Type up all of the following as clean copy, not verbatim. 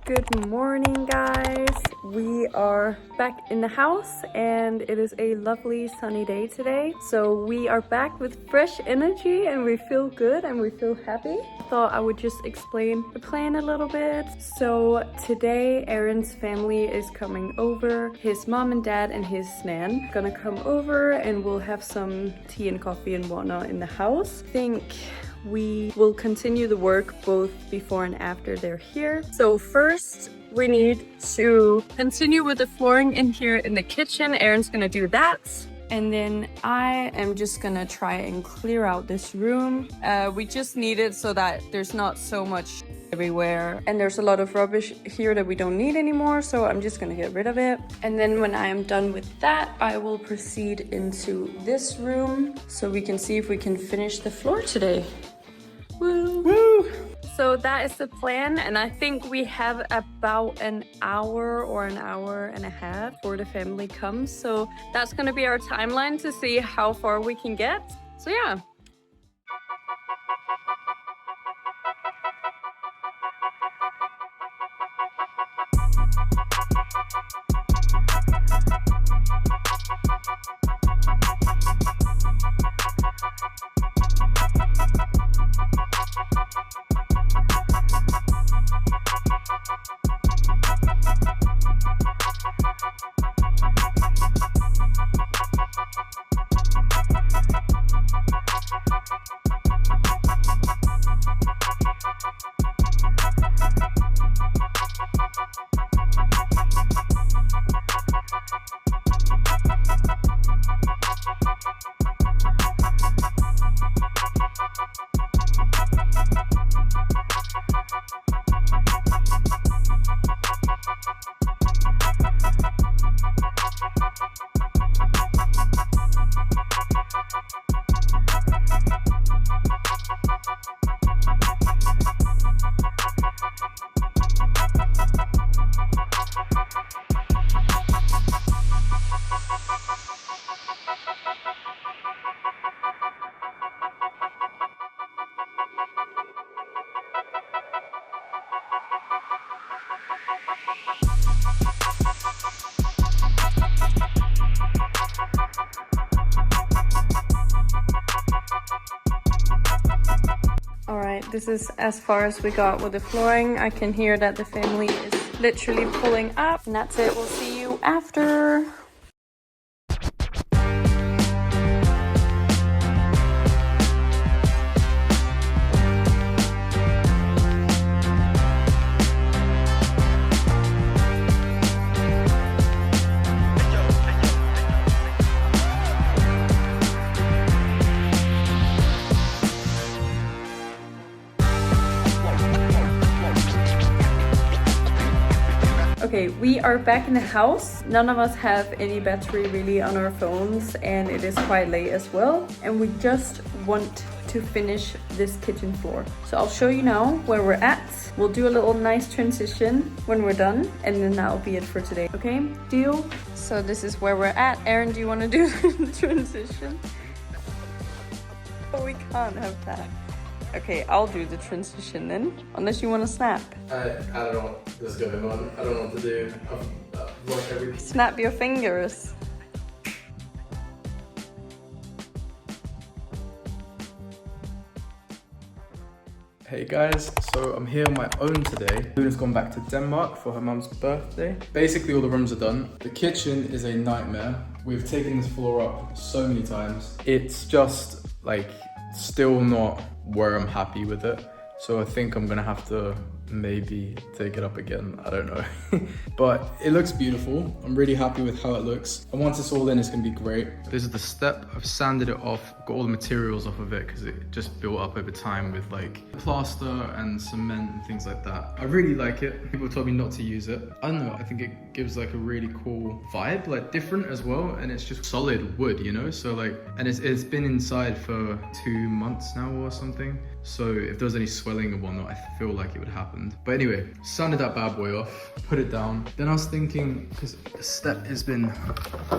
Good morning, guys. We are back in the house and it is a lovely sunny day today. So we are back with fresh energy and we feel good and we feel happy. Thought I would just explain the plan a little bit. So today Aaron's family is coming over. His mom and dad and his nan gonna come over and we'll have some tea and coffee and whatnot in the house. I think we will continue the work both before and after they're here. So first we need to continue with the flooring in here in the kitchen. Aaron's gonna do that. And then I am just gonna try and clear out this room. We just need it so that there's not so much everywhere. And there's a lot of rubbish here that we don't need anymore. So I'm just gonna get rid of it. And then when I am done with that, I will proceed into this room so we can see if we can finish the floor today. Woo! Woo! So that is the plan, and I think we have about an hour or an hour and a half before the family comes. So that's gonna be our timeline to see how far we can get. So yeah. Alright, this is as far as we got with the flooring. I can hear that the family is literally pulling up, and that's it. We'll see you after. Okay, we are back in the house. None of us have any battery really on our phones and it is quite late as well. And we just want to finish this kitchen floor. So I'll show you now where we're at. We'll do a little nice transition when we're done and then that'll be it for today. Okay, deal? So this is where we're at. Aaron, do you want to do the transition? Oh, we can't have that. Okay, I'll do the transition then, unless you want to snap. I don't know what's going on. I don't know what to do. I've lost everything. Snap your fingers. Hey guys, so I'm here on my own today. Luna's gone back to Denmark for her mum's birthday. Basically all the rooms are done. The kitchen is a nightmare. We've taken this floor up so many times. It's just like still not where I'm happy with it. So I think I'm gonna have to maybe take it up again, I don't know. But it looks beautiful. I'm really happy with how it looks. And once it's all in, it's gonna be great. This is the step. I've sanded it off, got all the materials off of it because it just built up over time with like plaster and cement and things like that. I really like it. People told me not to use it. I don't know, I think it gives like a really cool vibe, like different as well. And it's just solid wood, you know? So like, and it's been inside for 2 months now or something. So if there was any swelling and whatnot, I feel like it would happen happened. But anyway, sanded that bad boy off, put it down. Then I was thinking, because the step has been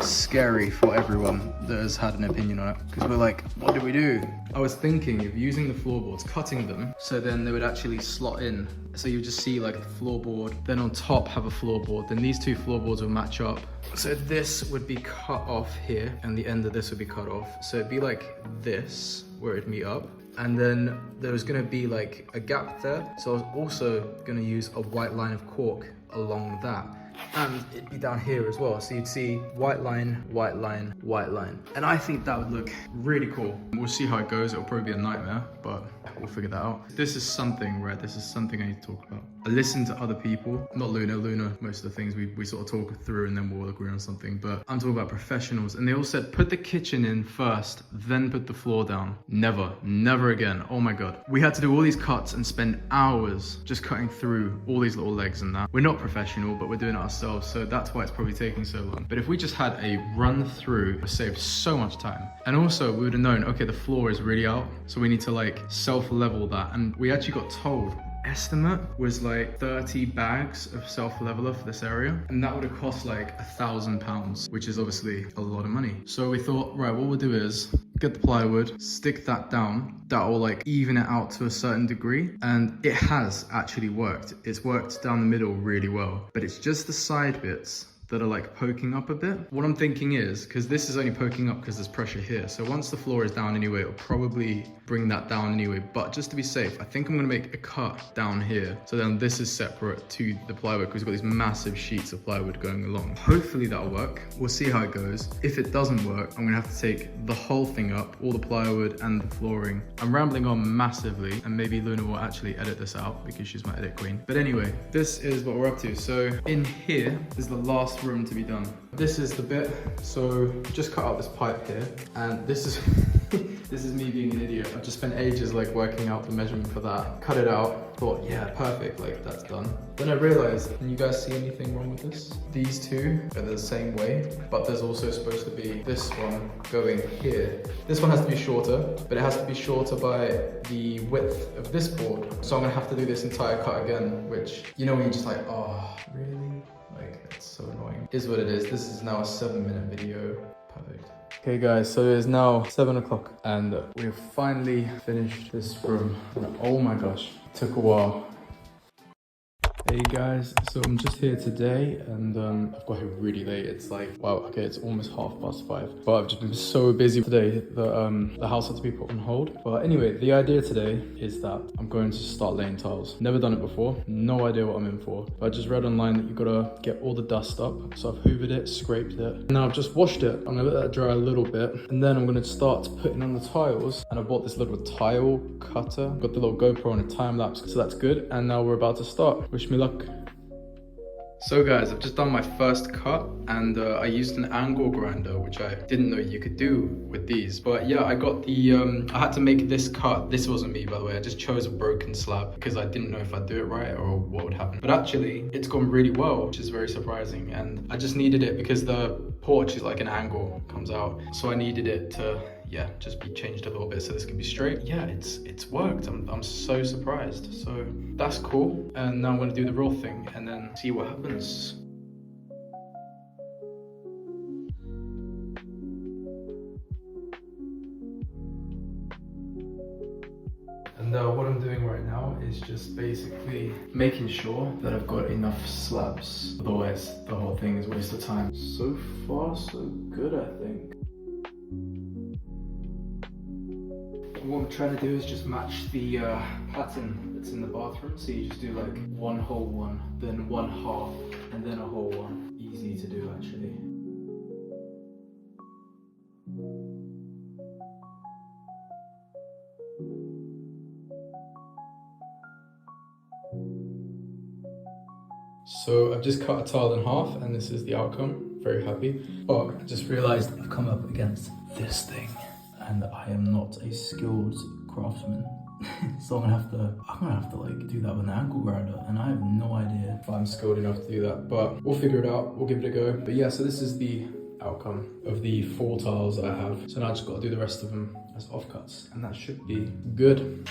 scary for everyone that has had an opinion on it, because we're like, what do we do? I was thinking of using the floorboards, cutting them, so then they would actually slot in. So you just see like the floorboard, then on top have a floorboard, then these two floorboards will match up. So this would be cut off here, and the end of this would be cut off. So it'd be like this, where it'd meet up. And then there was gonna be like a gap there. So I was also gonna use a white line of cork along that. And it'd be down here as well. So you'd see white line, white line, white line. And I think that would look really cool. We'll see how it goes. It'll probably be a nightmare, but we'll figure that out. This is something, right? This is something I need to talk about. I listen to other people, not Luna, most of the things we sort of talk through and then we'll agree on something, but I'm talking about professionals. And they all said, put the kitchen in first, then put the floor down. Never again. Oh my God. We had to do all these cuts and spend hours just cutting through all these little legs and that. We're not professional, but we're doing it ourselves. So that's why it's probably taking so long. But if we just had a run through, it would save so much time. And also we would have known, okay, the floor is really out. So we need to like self-level that. And we actually got told estimate was like 30 bags of self-leveler for this area, and that would have cost like £1,000, which is obviously a lot of money. So we thought, right, what we'll do is get the plywood, stick that down, that will like even it out to a certain degree, and it has actually worked. It's worked down the middle really well, but it's just the side bits that are like poking up a bit. What I'm thinking is, because this is only poking up because there's pressure here, so once the floor is down anyway, it'll probably bring that down anyway. But just to be safe, I think I'm gonna make a cut down here, so then this is separate to the plywood, because we've got these massive sheets of plywood going along. Hopefully that'll work. We'll see how it goes. If it doesn't work, I'm gonna have to take the whole thing up, all the plywood and the flooring. I'm rambling on massively, and maybe Luna will actually edit this out because she's my edit queen. But anyway, this is what we're up to. So in here is the last room to be done. This is the bit, so just cut out this pipe here, and this is this is me being an idiot. I've just spent ages like working out the measurement for that, cut it out, thought yeah, perfect, like that's done. Then I realized, can you guys see anything wrong with this? These two are the same way, but there's also supposed to be this one going here. This one has to be shorter, but it has to be shorter by the width of this board. So I'm gonna have to do this entire cut again, which, you know, when you're just like, oh, really? Like, it's so annoying. Is what it is. This is now a 7-minute video. Perfect. Okay guys, so it is now 7 o'clock and we've finally finished this room. And oh my gosh, it took a while. Hey guys, so I'm just here today and I've got here really late. It's like, wow, okay, it's almost 5:30. But I've just been so busy today that the house had to be put on hold. But anyway, the idea today is that I'm going to start laying tiles. Never done it before, no idea what I'm in for. But I just read online that you've got to get all the dust up. So I've hoovered it, scraped it. And now I've just washed it. I'm gonna let that dry a little bit. And then I'm gonna start putting on the tiles. And I bought this little tile cutter. Got the little GoPro on a time lapse, so that's good. And now we're about to start. Wish me luck. So guys, I've just done my first cut and I used an angle grinder, which I didn't know you could do with these. But yeah, I got the, I had to make this cut. This wasn't me, by the way. I just chose a broken slab because I didn't know if I'd do it right or what would happen. But actually, it's gone really well, which is very surprising. And I just needed it because the porch is like an angle, comes out. So I needed it to, yeah, just be changed a little bit so this can be straight. Yeah, it's worked. I'm so surprised. So that's cool. And now I'm gonna do the real thing and then see what happens. And what I'm doing right now is just basically making sure that I've got enough slabs. Otherwise, the whole thing is a waste of time. So far, so good, I think. What I'm trying to do is just match the pattern that's in the bathroom. So you just do like one whole one, then one half, and then a whole one. Easy to do actually. So I've just cut a tile in half and this is the outcome. Very happy. But I just realized I've come up against this thing. And I am not a skilled craftsman. So I'm gonna have to like do that with an angle grinder, and I have no idea if I'm skilled enough to do that, but we'll figure it out, we'll give it a go. But yeah, so this is the outcome of the 4 tiles that I have. So now I just gotta do the rest of them as offcuts, and that should be good.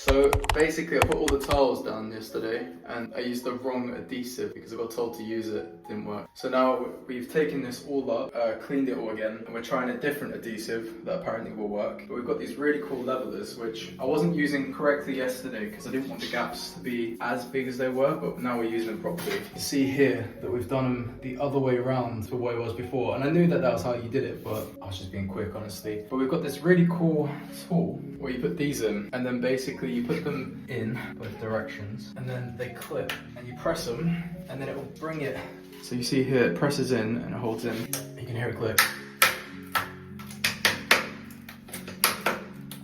So basically I put all the tiles down yesterday and I used the wrong adhesive because I got told to use it, it didn't work. So now we've taken this all up, cleaned it all again, and we're trying a different adhesive that apparently will work. But we've got these really cool levelers which I wasn't using correctly yesterday because I didn't want the gaps to be as big as they were, but now we're using them properly. You see here that we've done them the other way around to what it was before, and I knew that that was how you did it, but I was just being quick, honestly. But we've got this really cool tool where you put these in, and then basically you put them in both directions, and then they clip, and you press them, and then it will bring it. So you see here, it presses in and it holds in. You can hear it click.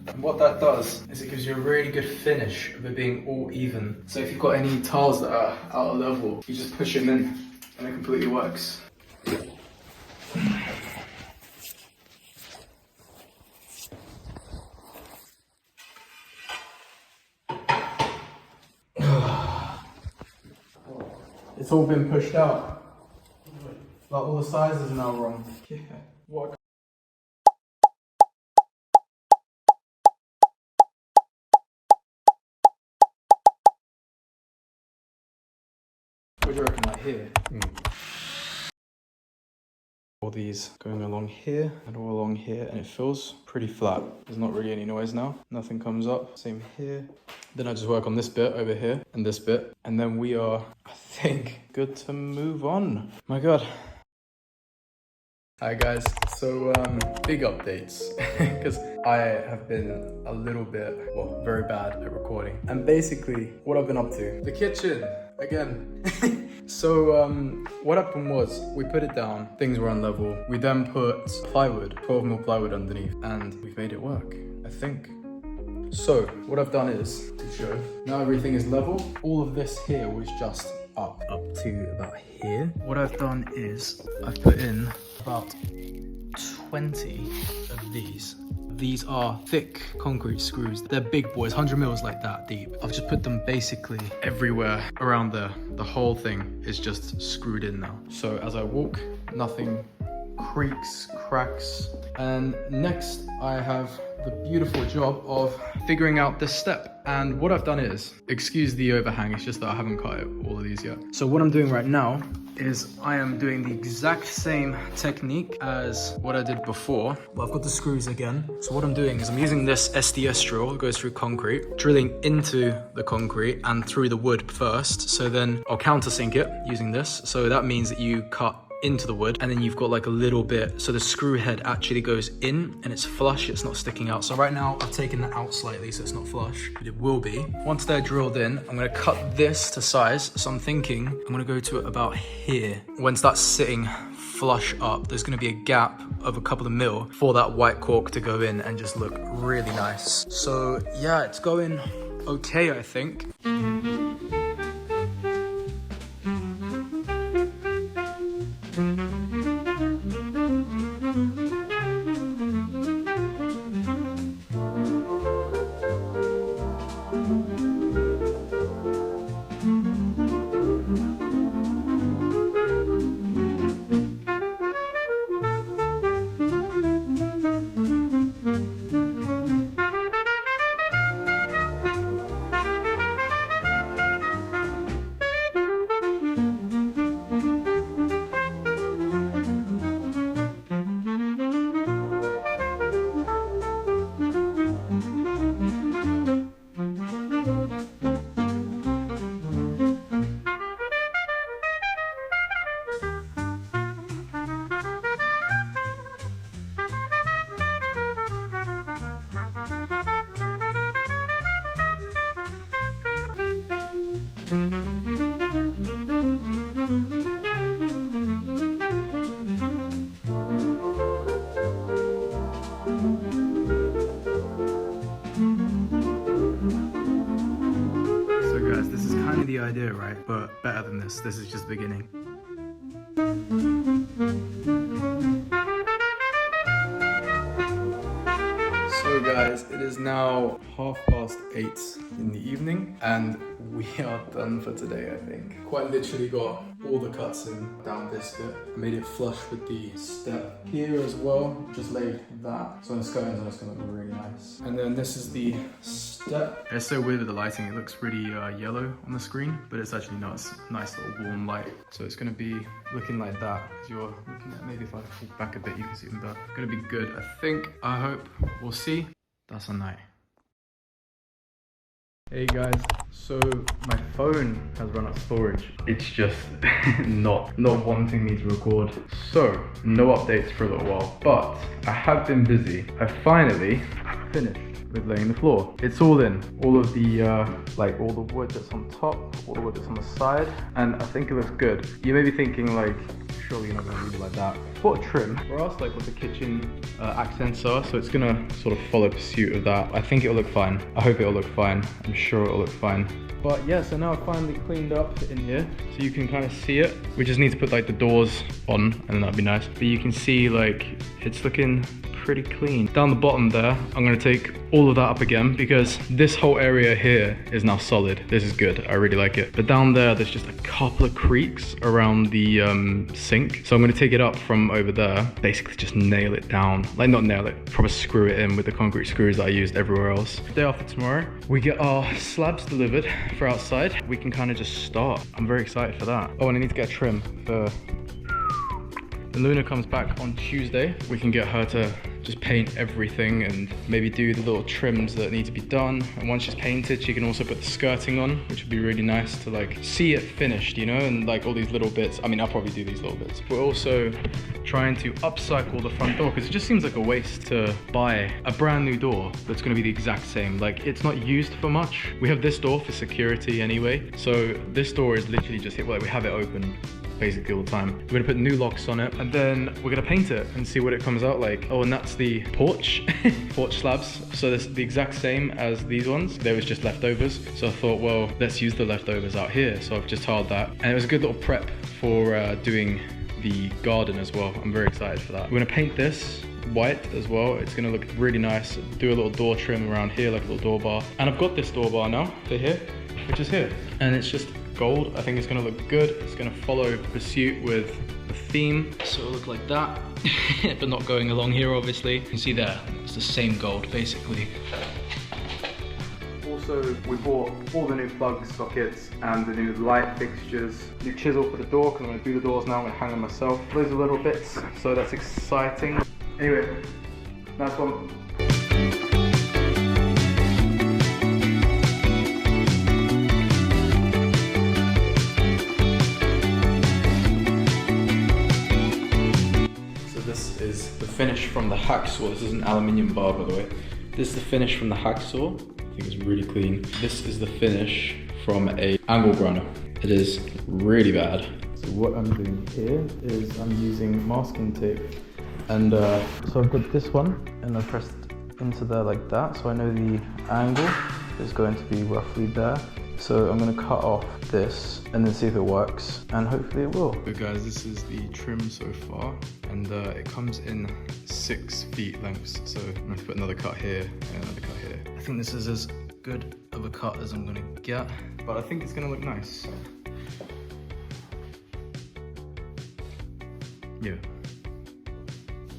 And what that does is it gives you a really good finish of it being all even. So if you've got any tiles that are out of level, you just push them in, and it completely works. It's all been pushed out. Like all the sizes are now wrong. Yeah. What? What do you reckon, like here? All these going along here and all along here, and it feels pretty flat. There's not really any noise now. Nothing comes up. Same here. Then I just work on this bit over here and this bit, and then we are, I think, good to move on. My God. Hi guys, so big updates because I have been a little bit, well, very bad at recording. And basically what I've been up to, the kitchen again. So what happened was we put it down, things were unlevel. We then put plywood, 12mm plywood underneath, and we've made it work, I think. So what I've done is, to show, now everything is level. All of this here was just up to about here. What I've done is I've put in about 20 of these. These are thick concrete screws. They're big boys, 100 mils like that deep. I've just put them basically everywhere around there. The whole thing is just screwed in now. So as I walk, nothing creaks, cracks. And next I have the beautiful job of figuring out this step. And what I've done is, excuse the overhang, it's just that I haven't cut all of these yet. So what I'm doing right now is I am doing the exact same technique as what I did before, but I've got the screws again. So what I'm doing is I'm using this SDS drill that goes through concrete, drilling into the concrete and through the wood first. So then I'll countersink it using this. So that means that you cut into the wood, and then you've got like a little bit, so the screw head actually goes in and it's flush, it's not sticking out. So right now I've taken that out slightly so it's not flush, but it will be. Once they're drilled in, I'm gonna cut this to size. So I'm thinking I'm gonna go to about here. Once that's sitting flush up, there's gonna be a gap of a couple of mil for that white cork to go in and just look really nice. So yeah, it's going okay, I think. The idea, right? But better than this. This is just the beginning. So guys, it is now 8:30 in the evening and we are done for today, I think. Quite literally got all the cuts in down this bit. I made it flush with the step here as well. Just laid that. So when the skirting's on, it's gonna look really nice. And then this is the step. It's so weird with the lighting. It looks really yellow on the screen, but it's actually not. It's a nice little warm light. So it's gonna be looking like that. As you're looking at, maybe if I pull back a bit, you can see them better. It's gonna be good, I think. I hope. We'll see. That's a night. Hey guys, so my phone has run out of storage. It's just not wanting me to record. So, no updates for a little while, but I have been busy. I finally finished with laying the floor. It's all in. All of the, like all the wood that's on top, all the wood that's on the side, and I think it looks good. You may be thinking like, surely you're not gonna leave it like that. Bought a trim. We're asked like what the kitchen accents are, so it's gonna sort of follow pursuit of that. I think it'll look fine. I hope it'll look fine. I'm sure it'll look fine. But yeah, so now I've finally cleaned up in here, so you can kind of see it. We just need to put like the doors on, and then that'd be nice. But you can see like, it's looking pretty clean. Down the bottom there, I'm gonna take all of that up again because this whole area here is now solid. This is good, I really like it. But down there's just a couple of creaks around the sink. So I'm gonna take it up from over there, basically just nail it down. Like not nail it, probably screw it in with the concrete screws that I used everywhere else. Day after tomorrow, we get our slabs delivered for outside. We can kind of just start. I'm very excited for that. Oh, and I need to get a trim for when Luna comes back on Tuesday. We can get her to just paint everything and maybe do the little trims that need to be done. And once she's painted, she can also put the skirting on, which would be really nice to like see it finished, you know, and like all these little bits. I mean, I'll probably do these little bits. We're also trying to upcycle the front door because it just seems like a waste to buy a brand new door that's going to be the exact same. Like it's not used for much. We have this door for security anyway. So this door is literally just hit, like we have it open basically all the time. We're gonna put new locks on it and then we're gonna paint it and see what it comes out like. Oh, and that's the porch, porch slabs. So that's the exact same as these ones. There was just leftovers. So I thought, well, let's use the leftovers out here. So I've just tiled that. And it was a good little prep for doing the garden as well. I'm very excited for that. We're gonna paint this white as well. It's gonna look really nice. Do a little door trim around here, like a little door bar. And I've got this door bar now for here, which is here. And it's just gold. I think it's gonna look good. It's gonna follow pursuit with the theme. So it'll look like that, but not going along here, obviously. You can see there, it's the same gold, basically. Also, we bought all the new plug sockets and the new light fixtures. New chisel for the door, because I'm gonna do the doors now. I'm gonna hang them myself. Those are little bits, so that's exciting. Anyway, nice one. Finish from the hacksaw. This is an aluminium bar, by the way. This is the finish from the hacksaw. I think it's really clean. This is the finish from a angle grinder. It is really bad. So what I'm doing here is I'm using masking tape, and so I've got this one, and I've pressed into there like that, so I know the angle is going to be roughly there. So I'm going to cut off this and then see if it works, and hopefully it will. So guys, this is the trim so far, and it comes in 6 feet lengths. So I'm going to put another cut here and another cut here. I think this is as good of a cut as I'm going to get, but I think it's going to look nice. Yeah.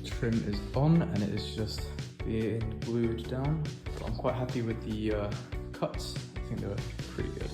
Trim is on and it is just being glued down. But I'm quite happy with the cuts. I think they were pretty good.